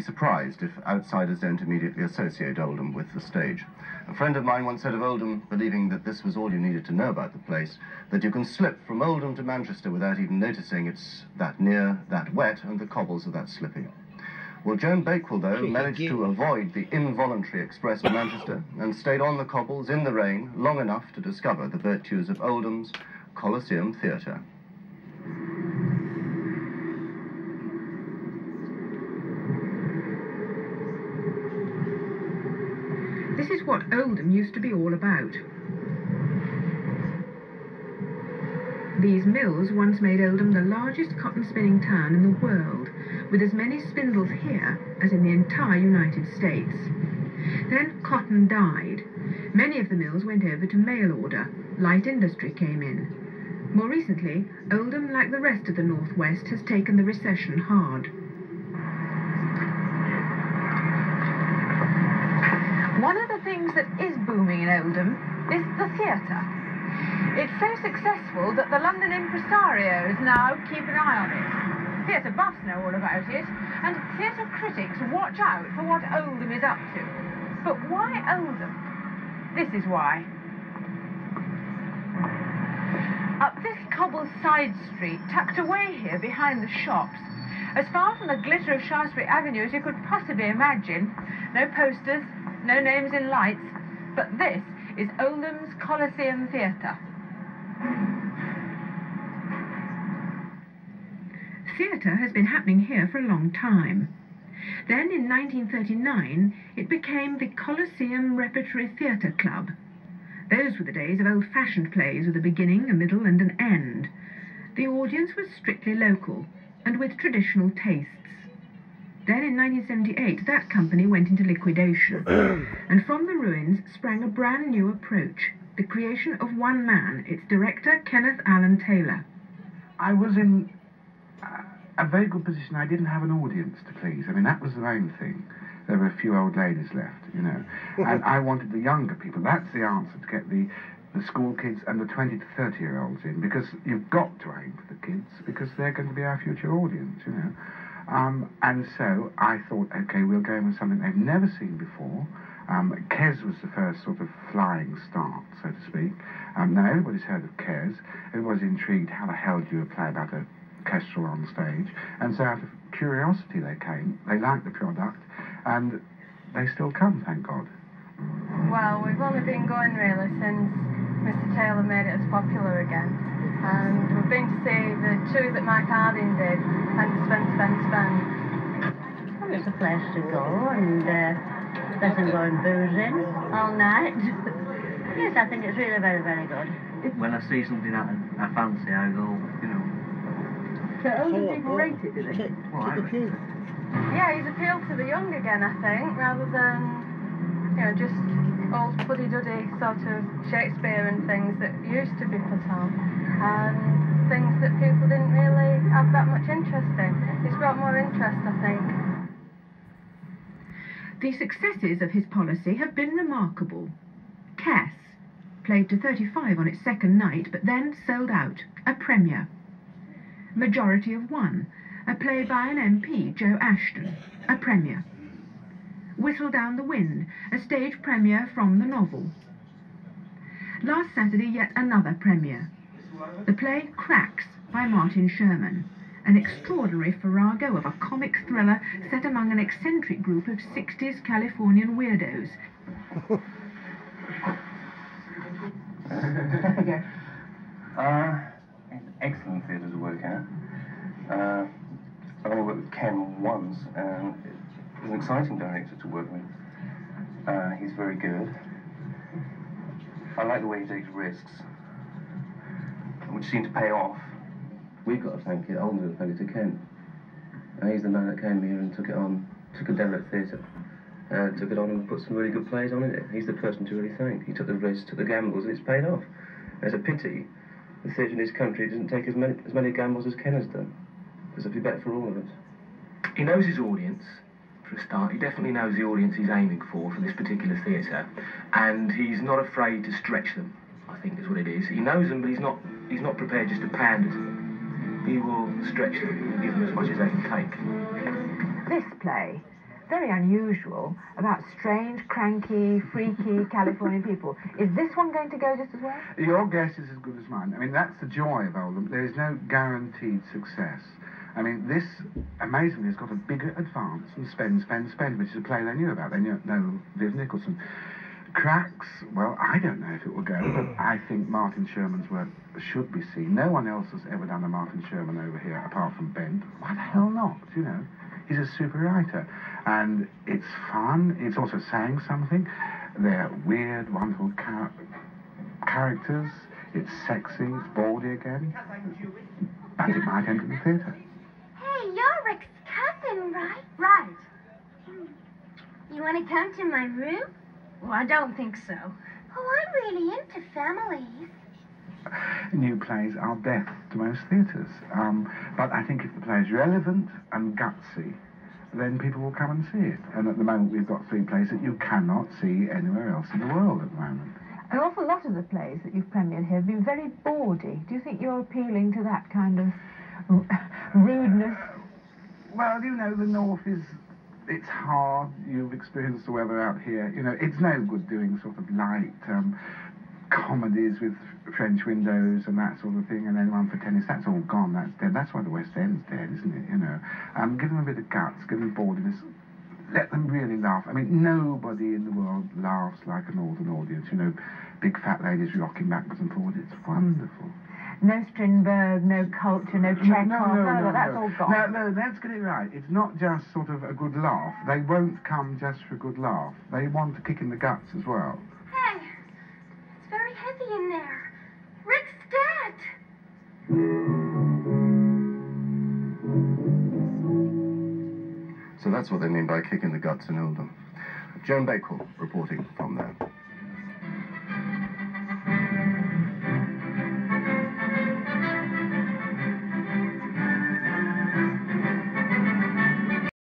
Surprised if outsiders don't immediately associate Oldham with the stage. A friend of mine once said of Oldham, believing that this was all you needed to know about the place, that you can slip from Oldham to Manchester without even noticing it's that near, that wet, and the cobbles are that slippy. Well, Joan Bakewell, though, managed to avoid the involuntary express of Manchester and stayed on the cobbles in the rain long enough to discover the virtues of Oldham's Coliseum Theatre. This is what Oldham used to be all about. These mills once made Oldham the largest cotton spinning town in the world, with as many spindles here as in the entire United States. Then cotton died. Many of the mills went over to mail order. Light industry came in. More recently, Oldham, like the rest of the Northwest, has taken the recession hard. One of the things that is booming in Oldham is the theatre. It's so successful that the London impresarios now keep an eye on it. Theatre buffs know all about it, and theatre critics watch out for what Oldham is up to. But why Oldham? This is why. Up this cobbled side street, tucked away here behind the shops, as far from the glitter of Shaftesbury Avenue as you could possibly imagine, no posters, no names in lights, but this is Oldham's Coliseum Theatre. Theatre has been happening here for a long time. Then in 1939 it became the Coliseum Repertory Theatre Club. Those were the days of old-fashioned plays with a beginning, a middle and an end. The audience was strictly local and with traditional tastes. Then in 1978 that company went into liquidation and from the ruins sprang a brand new approach, the creation of one man, its director Kenneth Allen Taylor. I was in a very good position. I didn't have an audience to please. I mean, that was the main thing. There were a few old ladies left, you know, and I wanted the younger people. That's the answer, to get the school kids and the 20 to 30-year-olds in, because you've got to aim for the kids, because they're going to be our future audience, you know. And so I thought, okay, we'll go in with something they've never seen before. Kes was the first sort of flying start, so to speak. Now everybody's heard of Kes. Everybody's intrigued, how the hell do you play about a kestrel on stage? And so out of curiosity they came, they liked the product, and they still come, thank God. Well, we've only been going really since Mr. Taylor made it as popular again. And we've been to see the two that Mike Harding did, and Spend. Well, it's a place to go, and let them go and booze in all night. Yes, I think it's really very, very good. When I see something that I fancy, I go, you know. So older people rate it, do they? Well, I reckon. Yeah, he's appealed to the young again, I think, rather than, you know, just old fuddy-duddy sort of Shakespeare and things that used to be put on, and things that people didn't really have that much interest in. It's brought more interest, I think. The successes of his policy have been remarkable. Cass played to 35 on its second night, but then sold out, a premiere. Majority of One, a play by an MP, Joe Ashton, a premiere. Whistle Down the Wind, a stage premiere from the novel. Last Saturday, yet another premiere. The play Cracks by Martin Sherman, an extraordinary farrago of a comic thriller set among an eccentric group of 60s Californian weirdos. It's excellent theatre to work at. I've only worked with Ken once, and he's an exciting director to work with. He's very good. I like the way he takes risks, which seem to pay off. We've got to thank it, Oldham's got to thank it to Ken. He's the man that came here and took it on, took a derelict theatre, took it on and put some really good plays on it. He's the person to really thank. He took the risks, took the gambles, and it's paid off. It's a pity the theatre in this country doesn't take as many gambles as Ken has done, because it'd be better for all of us. He knows his audience, for a start. He definitely knows the audience he's aiming for this particular theatre, and he's not afraid to stretch them, I think is what it is. He knows them, but he's not prepared just to pander to them. He will stretch them and give them as much as they can take. This play, very unusual about strange, cranky, freaky Californian people. Is this one going to go just as well? Your guess is as good as mine. I mean, that's the joy of Oldham. There is no guaranteed success. I mean, this, amazingly, has got a bigger advance than Spend, which is a play they knew about. They know Viv Nicholson. Cracks, well, I don't know if it will go, but I think Martin Sherman's work should be seen. No one else has ever done a Martin Sherman over here, apart from Bend. Why the hell not, you know? He's a super writer. And it's fun. It's also saying something. They're weird, wonderful characters. It's sexy. It's bawdy again. And it might enter the theatre. Hey, you're Rick's cousin, right? Right. You want to come to my room? Well, I don't think so. Oh, I'm really into families. New plays are death to most theatres. But I think if the play is relevant and gutsy, then people will come and see it. And at the moment we've got 3 plays that you cannot see anywhere else in the world at the moment. An awful lot of the plays that you've premiered here have been very bawdy. Do you think you're appealing to that kind of rudeness? Well, you know, the North is... It's hard. You've experienced the weather out here. You know, it's no good doing sort of light comedies with French windows and that sort of thing, and then one for tennis. That's all gone. That's dead. That's why the West End's dead, isn't it? You know, give them a bit of guts, give them bawdiness, let them really laugh. I mean, nobody in the world laughs like an Oldham audience. You know, big fat ladies rocking backwards and forwards. It's wonderful. No Strindberg, no culture, no Chekhov. No, that's all gone. No, let's get it right. It's not just sort of a good laugh. They won't come just for a good laugh. They want to kick in the guts as well. Hey, it's very heavy in there. Rick's dead. So that's what they mean by kicking the guts in Oldham. Joan Bakewell reporting from there.